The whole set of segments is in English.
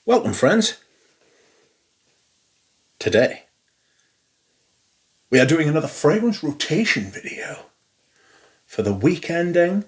Welcome, friends. Today, we are doing another fragrance rotation video for the week ending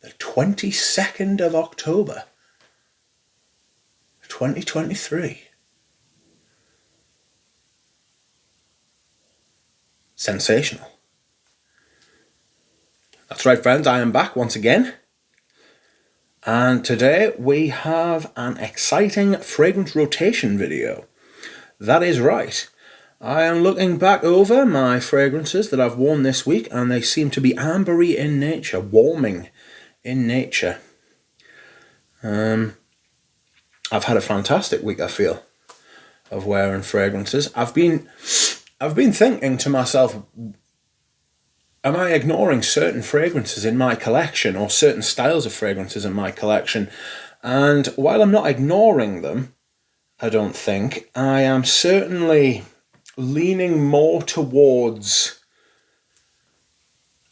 the 22nd of October, 2023. Sensational. That's right, friends, I am back once again. And today we have an exciting fragrance rotation video. That is right. I am looking back over my fragrances that I've worn this week, and they seem to be ambery in nature, warming in nature. I've had a fantastic week, I feel, of wearing fragrances. I've been thinking to myself, am I ignoring certain fragrances in my collection or certain styles of fragrances in my collection? And while I'm not ignoring them, I don't think, I am certainly leaning more towards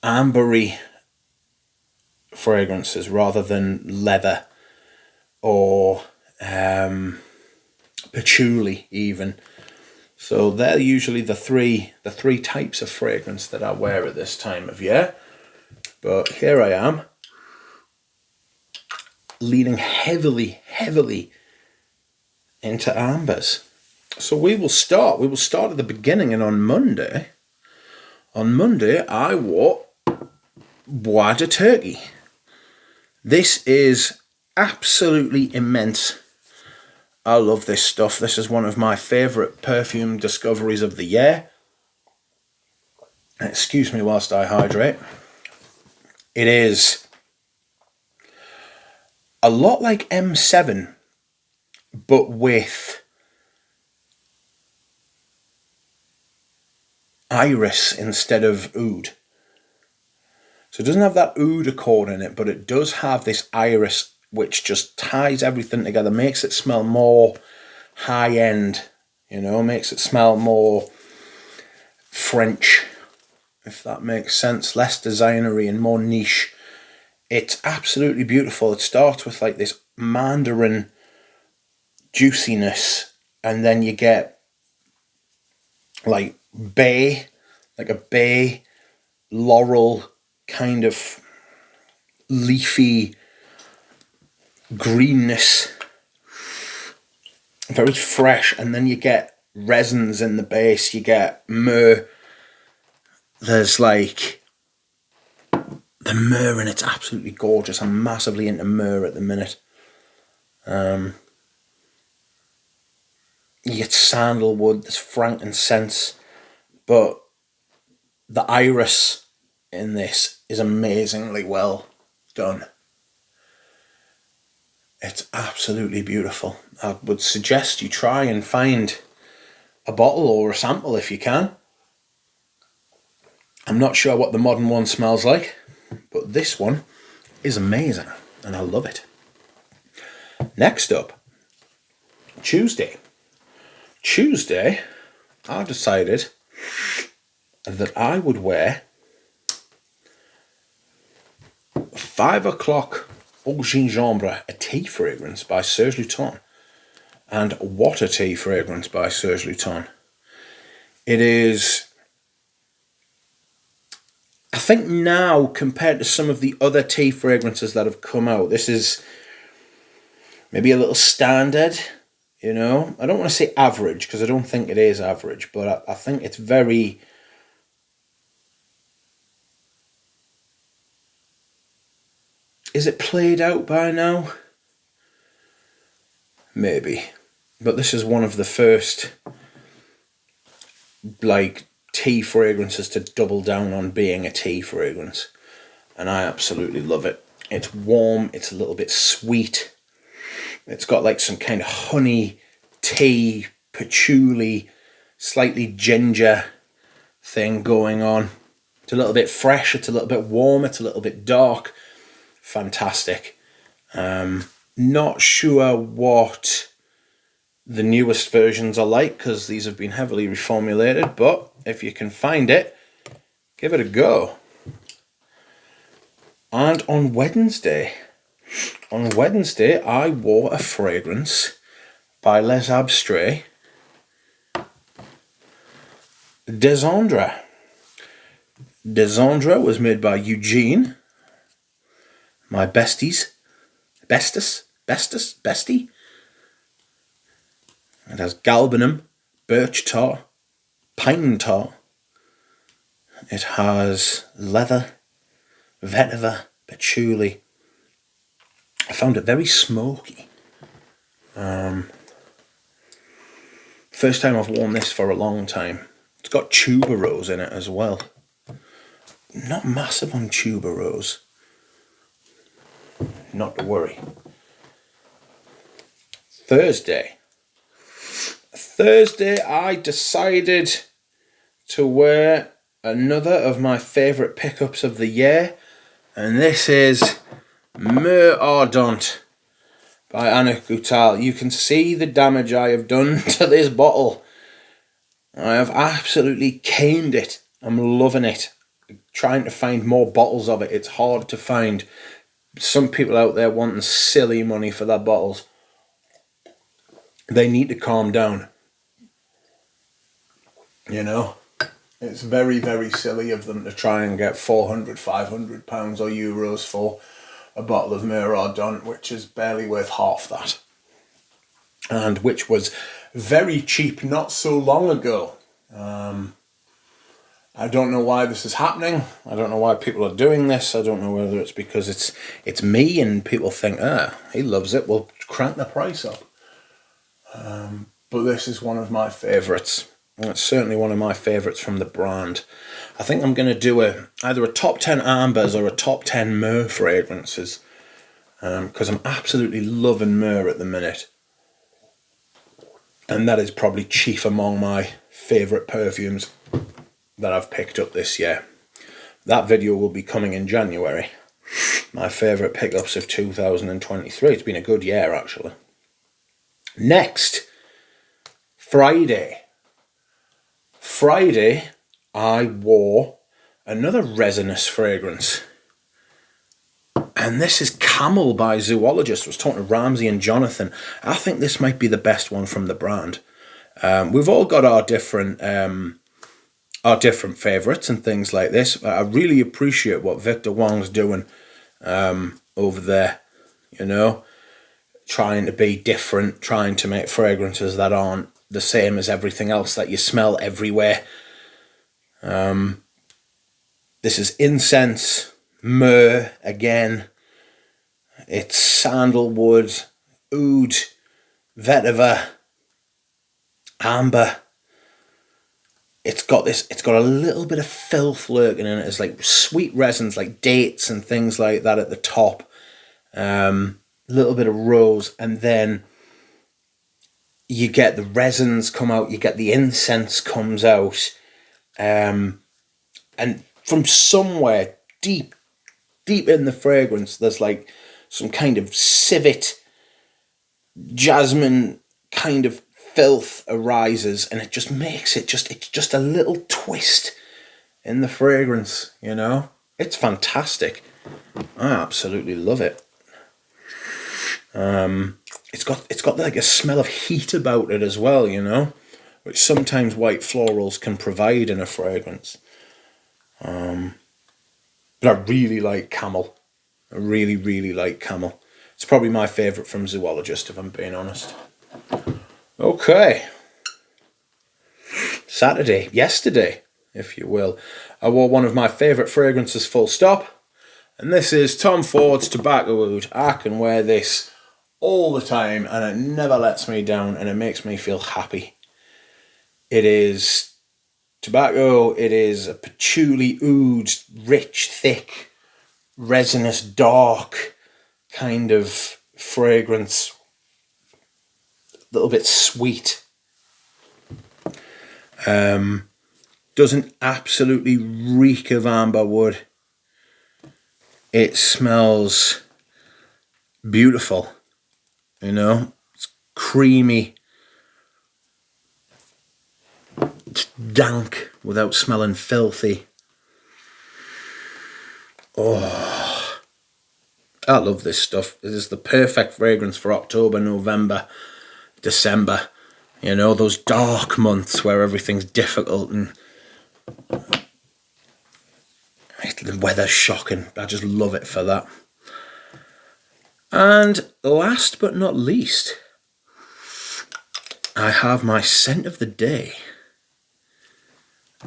ambery fragrances rather than leather or patchouli even. So they're usually the three types of fragrance that I wear at this time of year. But here I am, leaning heavily into ambers. So we will start at the beginning, and on Monday I wore Bois de Turkey. This is absolutely immense. I love this stuff. This is one of my favourite perfume discoveries of the year. Excuse me whilst I hydrate. It is a lot like M7, but with iris instead of oud. So it doesn't have that oud accord in it, but it does have this iris which just ties everything together, makes it smell more high-end, makes it smell more French, if that makes sense, less designery and more niche. It's absolutely beautiful. It starts with like this mandarin juiciness, and then you get like a bay laurel kind of leafy greenness, very fresh, and then you get resins in the base, you get myrrh. There's like the myrrh, and it's absolutely gorgeous. I'm massively into myrrh at the minute. You get sandalwood, there's frankincense, but the iris in this is amazingly well done. It's absolutely beautiful. I would suggest you try and find a bottle or a sample if you can. I'm not sure what the modern one smells like, but this one is amazing and I love it. Next up, Tuesday, I decided that I would wear 5 o'clock Au Gingembre, a tea fragrance by Serge Lutens, and Water Tea fragrance by Serge Lutens. It is, I think now, compared to some of the other tea fragrances that have come out, this is maybe a little standard, I don't want to say average, because I don't think it is average, but I think it's very... Is it played out by now? Maybe. But this is one of the first, tea fragrances to double down on being a tea fragrance. And I absolutely love it. It's warm, it's a little bit sweet. It's got some kind of honey, tea, patchouli, slightly ginger thing going on. It's a little bit fresh, it's a little bit warm, it's a little bit dark. Fantastic. Not sure what the newest versions are like, because these have been heavily reformulated, but if you can find it, give it a go. And on Wednesday, I wore a fragrance by Les Abstrait, Desandre. Desandre was made by Eugene, my bestie. It has galbanum, birch tar, pine tar. It has leather, vetiver, patchouli. I found it very smoky. First time I've worn this for a long time. It's got tuberose in it as well. Not massive on tuberose. Not to worry. Thursday I decided to wear another of my favourite pickups of the year, and this is Mer Ardente by Annick Goutal. You can see the damage I have done to this bottle. I have absolutely caned it. I'm loving it. Trying to find more bottles of it. It's hard to find. Some people out there wanting silly money for their bottles. They need to calm down. You know? It's very, very silly of them to try and get £400, £500 or euros for a bottle of Mer Ardente, which is barely worth half that. And which was very cheap not so long ago. I don't know why this is happening. I don't know why people are doing this. I don't know whether it's because it's me and people think, he loves it, we'll crank the price up. But this is one of my favourites. It's certainly one of my favourites from the brand. I think I'm going to do either a top 10 ambers or a top 10 Mer fragrances. Because I'm absolutely loving Mer at the minute. And that is probably chief among my favourite perfumes that I've picked up this year. That video will be coming in January. My favourite pickups of 2023. It's been a good year, actually. Next, Friday, I wore another resinous fragrance. And this is Camel by Zoologist. I was talking to Ramsey and Jonathan. I think this might be the best one from the brand. We've all got our different favourites and things like this. I really appreciate what Victor Wong's doing over there, you know, trying to be different, trying to make fragrances that aren't the same as everything else that you smell everywhere. This is incense, myrrh again. It's sandalwood, oud, vetiver, amber. It's got a little bit of filth lurking in it. It's like sweet resins, like dates and things like that at the top. Little bit of rose, and then you get the resins come out. You get the incense comes out, and from somewhere deep in the fragrance, there's like some kind of civet, jasmine kind of filth arises, and it just makes it's just a little twist in the fragrance, you know. It's fantastic. I absolutely love it. It's got like a smell of heat about it as well, you know, which sometimes white florals can provide in a fragrance. But I really like Camel. I really, really like Camel. It's probably my favourite from Zoologist, if I'm being honest. Okay. Yesterday, if you will, I wore one of my favourite fragrances full stop. And this is Tom Ford's Tobacco Oud. I can wear this all the time and it never lets me down and it makes me feel happy. It is tobacco, it is a patchouli oud, rich, thick, resinous, dark kind of fragrance. A little bit sweet. Doesn't absolutely reek of amber wood. It smells beautiful, you know. It's creamy. It's dank without smelling filthy. Oh, I love this stuff. This is the perfect fragrance for October, November. December. You know, those dark months where everything's difficult and the weather's shocking. I just love it for that. And last but not least, I have my scent of the day.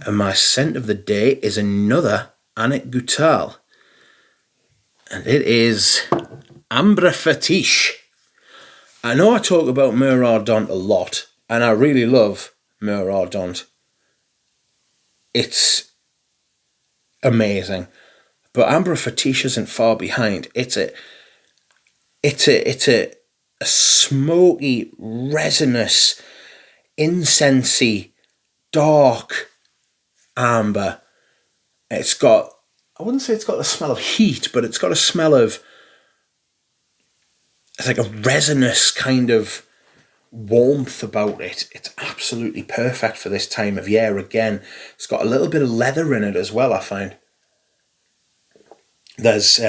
And my scent of the day is another Annick Goutal. And it is Ambre Fétiche. I know I talk about Mur Ardente a lot, and I really love Mur Ardente. It's amazing. But Ambre Fétiche isn't far behind. It's a smoky, resinous, incensey, dark amber. It's got, I wouldn't say it's got the smell of heat, but it's got a smell of, it's like a resinous kind of warmth about it. It's absolutely perfect for this time of year. Again, it's got a little bit of leather in it as well, I find. There's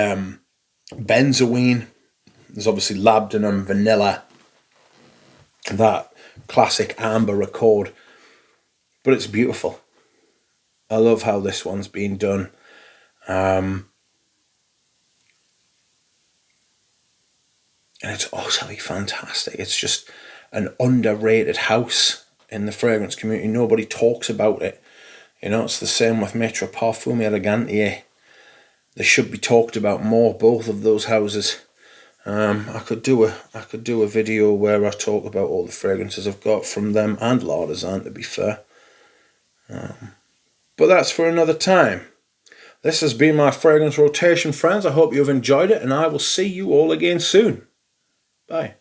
benzoin, there's obviously labdanum, vanilla, that classic amber accord, but it's beautiful. I love how this one's been done. And it's utterly fantastic. It's just an underrated house in the fragrance community. Nobody talks about it. You know, it's the same with Maître Parfums Elegantier. They should be talked about more, both of those houses. I could do a video where I talk about all the fragrances I've got from them and L'Artisan, to be fair. But that's for another time. This has been my fragrance rotation, friends. I hope you've enjoyed it, and I will see you all again soon. Bye.